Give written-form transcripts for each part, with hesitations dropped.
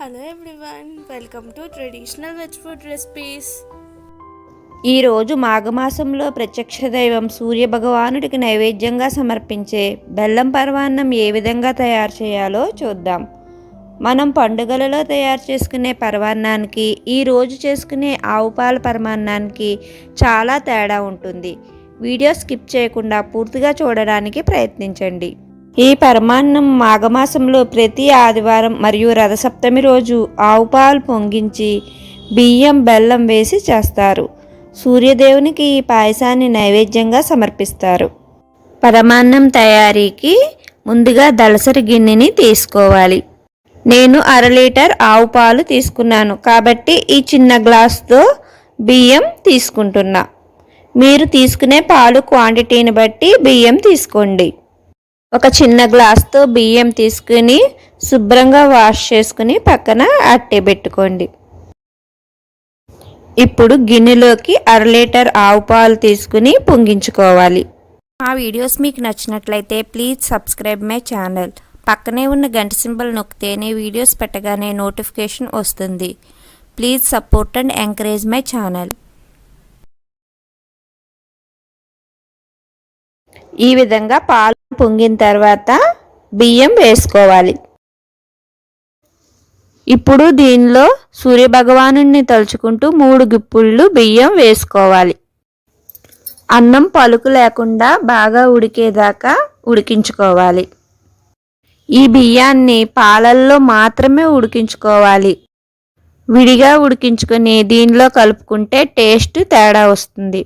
Hello everyone, welcome to traditional veg food recipes. ఈరోజు మాఘమాసంలో ప్రత్యక్ష దైవం సూర్య భగవానుడికి నైవేద్యంగా సమర్పించే బెల్లం పరమాన్నం ఏ విధంగా తయారు చేయాలో చూద్దాం. మనం పండుగలలో తయారు చేసుకునే పరమాన్నానికి ఈరోజు చేసుకునే ఆవు పాల పరమాన్నానికి చాలా తేడా ఉంటుంది. వీడియో స్కిప్ చేయకుండా పూర్తిగా చూడడానికి ప్రయత్నించండి. ఈ పరమాన్నం మాఘమాసంలో ప్రతి ఆదివారం మరియు రథసప్తమి రోజు ఆవు పాలు పొంగించి బియ్యం బెల్లం వేసి చేస్తారు. సూర్యదేవునికి ఈ పాయసాన్ని నైవేద్యంగా సమర్పిస్తారు. పరమాన్నం తయారీకి ముందుగా దళసరి గిన్నెని తీసుకోవాలి. నేను 1/2 లీటర్ ఆవు పాలు తీసుకున్నాను కాబట్టి ఈ చిన్న గ్లాసుతో బియ్యం తీసుకుంటున్నా. మీరు తీసుకునే పాలు క్వాంటిటీని బట్టి బియ్యం తీసుకోండి. ఒక చిన్న గ్లాస్తో బియ్యం తీసుకుని శుభ్రంగా వాష్ చేసుకుని పక్కన అట్టెబెట్టుకోండి. ఇప్పుడు గిన్నెలోకి 1/2 లీటర్ ఆవు పాలు తీసుకుని పొంగించుకోవాలి. మా వీడియోస్ మీకు నచ్చినట్లయితే ప్లీజ్ సబ్స్క్రైబ్ మై ఛానల్. పక్కనే ఉన్న గంట సింబల్ నొక్కితేనే వీడియోస్ పెట్టగానే నోటిఫికేషన్ వస్తుంది. Please support and encourage my channel. ఈ విధంగా పాలు పొంగిన తర్వాత బియ్యం వేసుకోవాలి. ఇప్పుడు దీనిలో సూర్యభగవానుడిని తలుచుకుంటూ 3 గుప్పుళ్ళు బియ్యం వేసుకోవాలి. అన్నం పలుకు లేకుండా బాగా ఉడికేదాకా ఉడికించుకోవాలి. ఈ బియ్యాన్ని పాలల్లో మాత్రమే ఉడికించుకోవాలి. విడిగా ఉడికించుకొని దీనిలో కలుపుకుంటే టేస్ట్ తేడా వస్తుంది.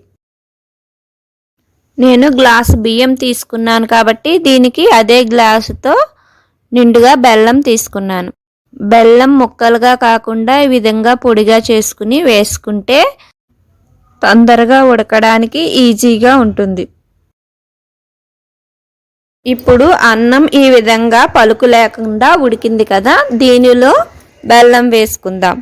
నేను గ్లాసు బియ్యం తీసుకున్నాను కాబట్టి దీనికి అదే గ్లాసుతో నిండుగా బెల్లం తీసుకున్నాను. బెల్లం ముక్కలుగా కాకుండా ఈ విధంగా పొడిగా చేసుకుని వేసుకుంటే తొందరగా ఉడకడానికి ఈజీగా ఉంటుంది. ఇప్పుడు అన్నం ఈ విధంగా పలుకు లేకుండా ఉడికింది కదా, దీనిలో బెల్లం వేసుకుందాం.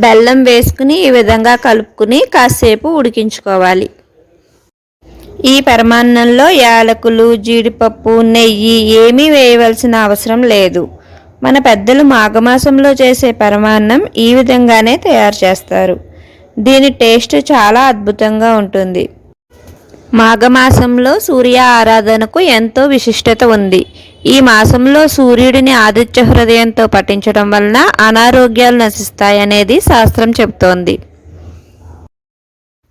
బెల్లం వేసుకుని ఈ విధంగా కలుపుకుని కాసేపు ఉడికించుకోవాలి. ఈ పరమాన్నంలో యాలకులు, జీడిపప్పు, నెయ్యి ఏమీ వేయవలసిన అవసరం లేదు. మన పెద్దలు మాఘమాసంలో చేసే పరమాన్నం ఈ విధంగానే తయారు చేస్తారు. దీని టేస్ట్ చాలా అద్భుతంగా ఉంటుంది. మాఘమాసంలో సూర్య ఆరాధనకు ఎంతో విశిష్టత ఉంది. ఈ మాసంలో సూర్యుడిని ఆదిత్య హృదయంతో పఠించడం వలన అనారోగ్యాలు నశిస్తాయనేది శాస్త్రం చెబుతోంది.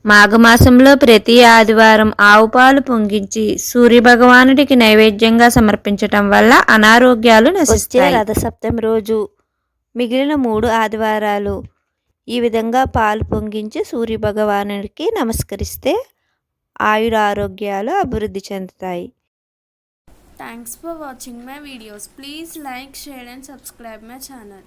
మాఘమాసంలో ప్రతి ఆదివారం ఆవు పాలు పొంగించి సూర్యభగవానుడికి నైవేద్యంగా సమర్పించటం వల్ల అనారోగ్యాలు నశిస్తాయి. రథసప్తమి రోజు మిగిలిన 3 ఆదివారాలు ఈ విధంగా పాలు పొంగించి సూర్యభగవానుడికి నమస్కరిస్తే ఆయురారోగ్యాలు అభివృద్ధి చెందుతాయి. Thanks for watching my videos. Please like, share and subscribe my channel.